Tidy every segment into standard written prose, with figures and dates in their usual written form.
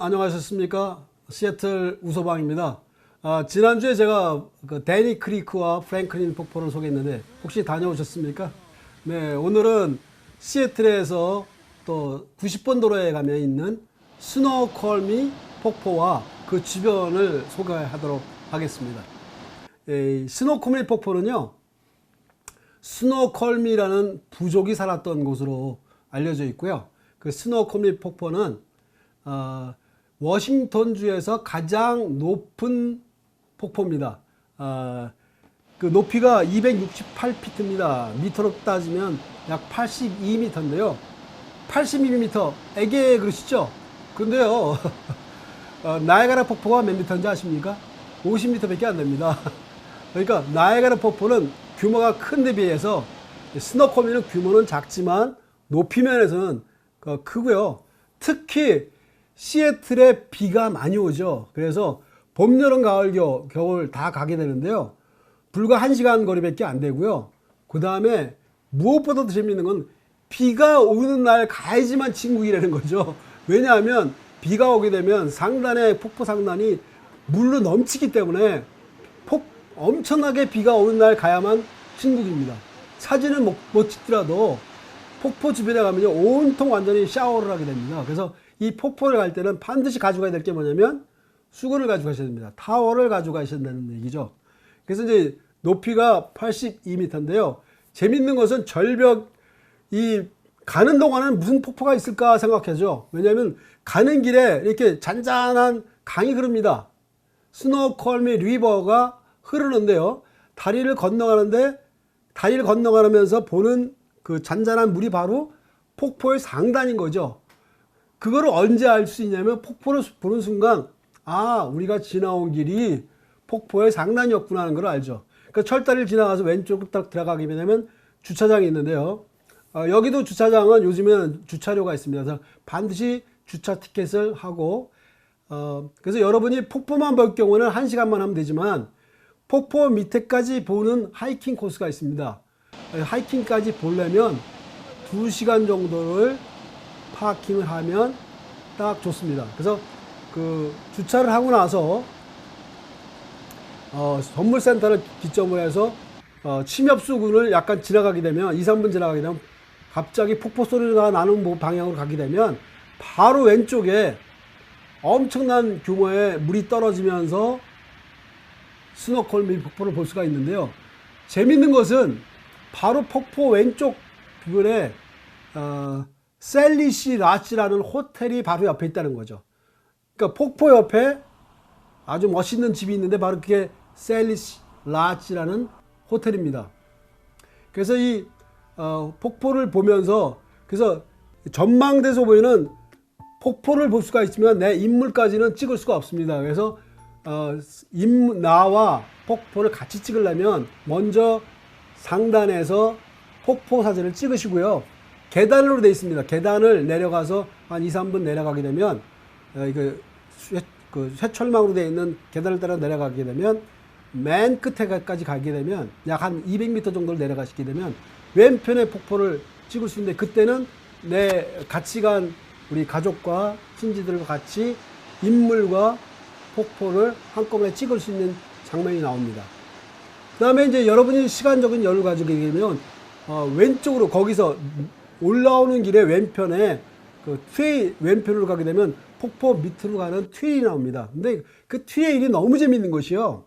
안녕하셨습니까? 시애틀 우소방입니다. 지난주에 제가 그 데니 크리크와 프랭클린 폭포를 소개했는데 혹시 다녀오셨습니까? 네, 오늘은 시애틀에서 또 90번 도로에 가면 있는 스노우콜미 폭포와 그 주변을 소개하도록 하겠습니다. 스노우콜미 폭포는요, 스노우콜미라는 부족이 살았던 곳으로 알려져 있고요. 그 스노우콜미 폭포는 워싱턴주에서 가장 높은 폭포입니다. 그 높이가 268피트입니다. 미터로 따지면 약 82m인데요. 82m, 에게 그러시죠? 그런데요, 나이아가라 폭포가 몇 미터인지 아십니까? 50m밖에 안 됩니다. 그러니까 나이아가라 폭포는 규모가 큰 데 비해서 스노우콜미는 규모는 작지만 높이 면에서는 크고요. 특히 시애틀에 비가 많이 오죠. 그래서 봄, 여름, 가을, 겨울 다 가게 되는데요. 불과 1시간 거리밖에 안 되고요. 그 다음에 무엇보다도 재밌는 건 비가 오는 날 가야지만 진국이라는 거죠. 왜냐하면 비가 오게 되면 상단에 폭포 상단이 물로 넘치기 때문에 엄청나게 비가 오는 날 가야만 진국입니다. 사진은 못 찍더라도 폭포 주변에 가면 온통 완전히 샤워를 하게 됩니다. 그래서 이 폭포를 갈 때는 반드시 가져가야 될 게 뭐냐면 수건을 가져가셔야 됩니다. 타월을 가져가셔야 된다는 얘기죠. 그래서 이제 높이가 82m인데요. 재밌는 것은 절벽, 가는 동안은 무슨 폭포가 있을까 생각하죠. 왜냐하면 가는 길에 이렇게 잔잔한 강이 흐릅니다. 스노우콜미 리버가 흐르는데요. 다리를 건너가면서 보는 그 잔잔한 물이 바로 폭포의 상단인 거죠. 그거를 언제 알 수 있냐면 폭포를 보는 순간 우리가 지나온 길이 폭포의 상단이었구나 하는 걸 알죠. 그러니까 철다리를 지나가서 왼쪽으로 딱 들어가게 되면 주차장이 있는데요. 여기도 주차장은 요즘에는 주차료가 있습니다. 그래서 반드시 주차 티켓을 하고 그래서 여러분이 폭포만 볼 경우는 1시간만 하면 되지만 폭포 밑에까지 보는 하이킹 코스가 있습니다. 하이킹까지 보려면 2시간 정도를 파킹을 하면 딱 좋습니다. 그래서 그 주차를 하고 나서 선물센터를 기점으로 해서 침엽수군을 약간 지나가게 되면 2-3분 지나가게 되면 갑자기 폭포 소리가 나는 방향으로 가게 되면 바로 왼쪽에 엄청난 규모의 물이 떨어지면서 스노우콜미 폭포를 볼 수가 있는데요. 재밌는 것은 바로 폭포 왼쪽 부분에 셀리시 라치라는 호텔이 바로 옆에 있다는 거죠. 그러니까 폭포 옆에 아주 멋있는 집이 있는데 바로 그게 셀리시 라치라는 호텔입니다. 그래서 이 폭포를 보면서 그래서 전망대에서 보이는 폭포를 볼 수가 있지만 내 인물까지는 찍을 수가 없습니다. 그래서 나와 폭포를 같이 찍으려면 먼저 상단에서 폭포 사진을 찍으시고요. 계단으로 되어 있습니다. 계단을 내려가서 한 2-3분 내려가게 되면 쇠철망으로 되어 있는 계단을 따라 내려가게 되면 맨 끝에까지 가게 되면 약 한 200m 정도를 내려가시게 되면 왼편에 폭포를 찍을 수 있는데 그때는 같이 간 우리 가족과 친지들과 같이 인물과 폭포를 한꺼번에 찍을 수 있는 장면이 나옵니다. 그 다음에 이제 여러분이 시간적인 여유를 가지게 되면 왼쪽으로 거기서 올라오는 길에 왼편에 왼편으로 가게 되면 폭포 밑으로 가는 트레일이 나옵니다. 근데 그 트레일이 너무 재밌는 것이요.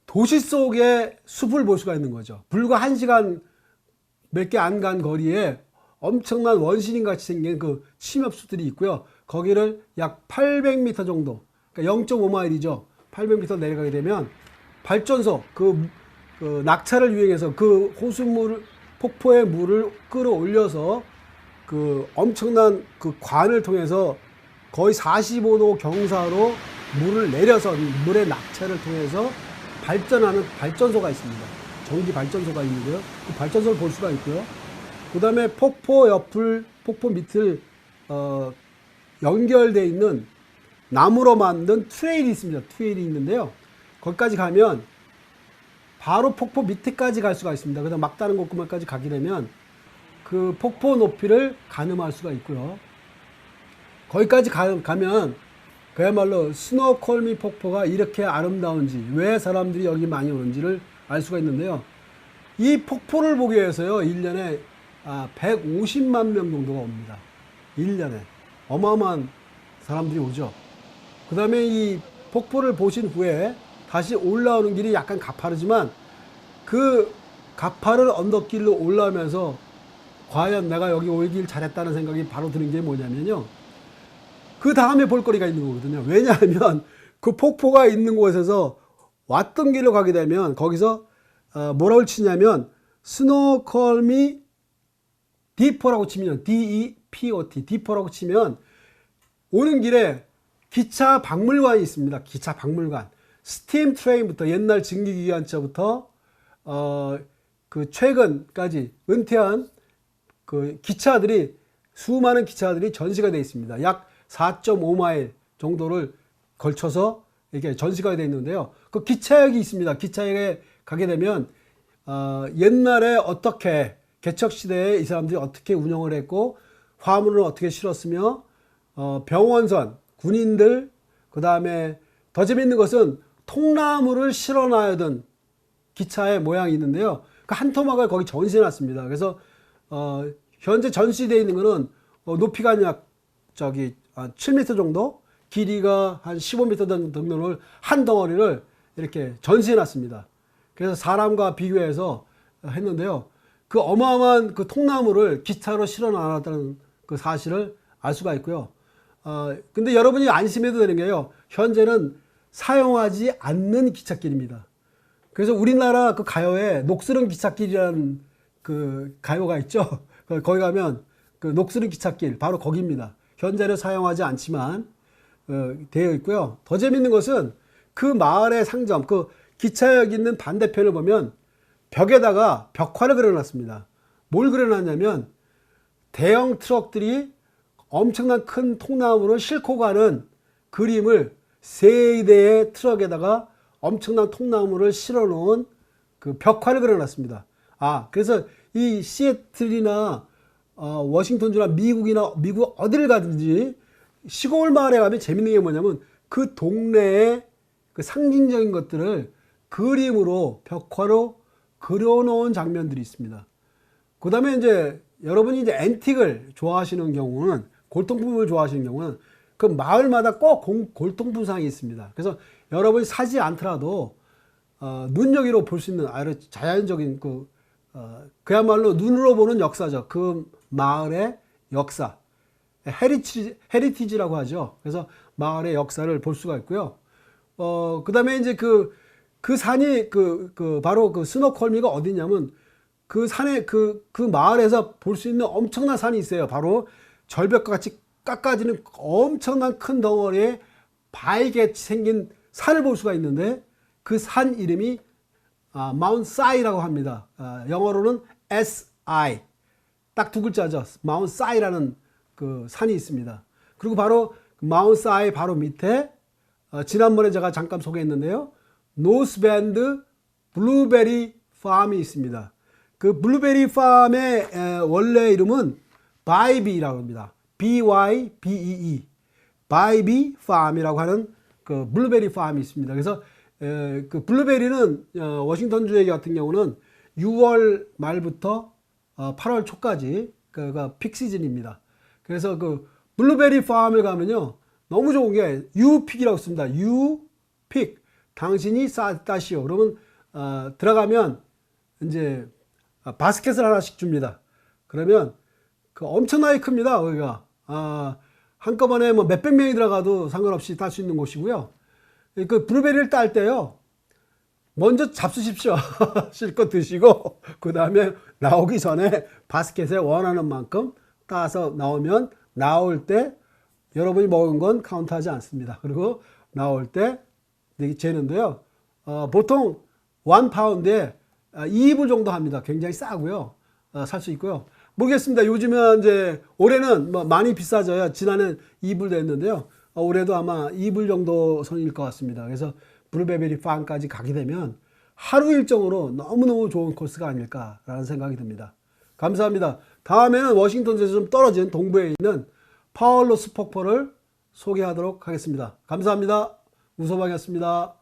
도시 속의 숲을 볼 수가 있는 거죠. 불과 1시간 몇 개 안 간 거리에 엄청난 원시림 같이 생긴 그 침엽수들이 있고요. 거기를 약 800m 정도, 그러니까 0.5마일이죠. 800m 내려가게 되면 발전소, 그 낙차를 이용해서 그 폭포의 물을 끌어올려서 그 엄청난 그 관을 통해서 거의 45도 경사로 물을 내려서 물의 낙차를 통해서 발전하는 발전소가 있습니다. 전기 발전소가 있는데요. 그 발전소를 볼 수가 있고요. 그 다음에 폭포 밑을 연결되어 있는 나무로 만든 트레일이 있습니다. 트레일이 있는데요. 거기까지 가면 바로 폭포 밑에까지 갈 수가 있습니다. 그다음 막다른 곳까지 가게 되면 그 폭포 높이를 가늠할 수가 있고요. 거기까지 가면 그야말로 스노우콜미 폭포가 이렇게 아름다운지, 왜 사람들이 여기 많이 오는지를 알 수가 있는데요. 이 폭포를 보기 위해서요, 1년에 150만 명 정도가 옵니다. 1년에. 어마어마한 사람들이 오죠. 그 다음에 이 폭포를 보신 후에 다시 올라오는 길이 약간 가파르지만, 그 가파른 언덕길로 올라오면서 과연 내가 여기 오길 잘했다는 생각이 바로 드는 게 뭐냐면요, 그 다음에 볼거리가 있는 거거든요. 왜냐하면 그 폭포가 있는 곳에서 왔던 길로 가게 되면 거기서 뭐라고 치냐면 스노우콜미 디포라고 치면, D-E-P-O-T, 디포라고 치면 오는 길에 기차 박물관이 있습니다. 기차 박물관. 스팀 트레인부터, 옛날 증기기관차부터 그 최근까지 은퇴한 그 기차들이, 수많은 기차들이 전시가 되어 있습니다. 약 4.5마일 정도를 걸쳐서 이렇게 전시가 되어 있는데요. 그 기차역이 있습니다. 기차역에 가게 되면 옛날에 어떻게, 개척시대에 이 사람들이 어떻게 운영을 했고 화물을 어떻게 실었으며 병원선, 군인들, 그 다음에 더 재밌는 것은 통나무를 실어놔야던 기차의 모양이 있는데요. 그 한 토막을 거기 전시해놨습니다. 그래서 현재 전시되어 있는 거는 높이가 약 7m 정도, 길이가 한 15m 정도를 한 덩어리를 이렇게 전시해놨습니다. 그래서 사람과 비교해서 했는데요. 그 어마어마한 그 통나무를 기차로 실어놨다는 그 사실을 알 수가 있고요. 근데 여러분이 안심해도 되는 게요, 현재는 사용하지 않는 기찻길입니다. 그래서 우리나라 그 가요에 녹슬은 기찻길이라는 그 가요가 있죠. 거기 가면 그 녹슬은 기찻길, 바로 거기입니다. 현재는 사용하지 않지만 되어 있고요. 더 재밌는 것은 그 마을의 상점, 그 기차역 있는 반대편을 보면 벽에다가 벽화를 그려놨습니다. 뭘 그려놨냐면 대형 트럭들이 엄청난 큰 통나무를 싣고 가는 그림을 3대의 트럭에다가 엄청난 통나무를 실어 놓은 그 벽화를 그려놨습니다. 그래서 이 시애틀이나 워싱턴주나 미국 어디를 가든지 시골 마을에 가면 재밌는 게 뭐냐면 그 동네의 그 상징적인 것들을 그림으로, 벽화로 그려놓은 장면들이 있습니다. 그 다음에 이제 여러분이 이제 앤틱을 좋아하시는 경우는, 골동품을 좋아하시는 경우는 그 마을마다 꼭 골동품상이 있습니다. 그래서 여러분이 사지 않더라도 눈여기로 볼 수 있는 아주 자연적인 그야말로 눈으로 보는 역사죠. 그 마을의 역사, 헤리티지라고 하죠. 그래서 마을의 역사를 볼 수가 있고요. 그 다음에 이제 그 산이 바로 그 스노우콜미가 어디냐면 그 산에 그 마을에서 볼 수 있는 엄청난 산이 있어요. 바로 절벽과 같이 깎아지는 엄청난 큰 덩어리에 바위게 생긴 산을 볼 수가 있는데, 그 산 이름이 마운트 사이라고 합니다. 영어로는 SI, 딱 두 글자죠. 마운트 사이라는 그 산이 있습니다. 그리고 바로 마운트 사이 바로 밑에 지난번에 제가 잠깐 소개했는데요, 노스밴드 블루베리 팜이 있습니다. 그 블루베리 팜의 원래 이름은 바이비라고 합니다. BYBEE, 바이비 팜이라고 하는 그 블루베리 팜이 있습니다. 그래서 그 블루베리는 워싱턴주의 같은 경우는 6월 말부터 8월 초까지 그가 픽 시즌입니다. 그래서 그 블루베리 팜을 가면요, 너무 좋은 게 유픽이라고 씁니다. 유픽, 당신이 따시오. 그러면 들어가면 이제 바스켓을 하나씩 줍니다. 그러면 그 엄청나게 큽니다. 거기가 한꺼번에 뭐 몇백 명이 들어가도 상관없이 딸 수 있는 곳이고요. 그 블루베리를 딸 때요, 먼저 잡수십시오. 실컷 드시고 그 다음에 나오기 전에 바스켓에 원하는 만큼 따서 나오면, 나올 때 여러분이 먹은 건 카운트하지 않습니다. 그리고 나올 때 재는데요, 보통 1파운드에 2불 정도 합니다. 굉장히 싸고요. 살 수 있고요. 모르겠습니다. 요즘은 이제 올해는 뭐 많이 비싸져요. 지난해 2불 됐는데요. 올해도 아마 2불 정도 선일 것 같습니다. 그래서 블루베리 팜까지 가게 되면 하루 일정으로 너무너무 좋은 코스가 아닐까라는 생각이 듭니다. 감사합니다. 다음에는 워싱턴에서 좀 떨어진 동부에 있는 파월로스 폭포를 소개하도록 하겠습니다. 감사합니다. 우소방이었습니다.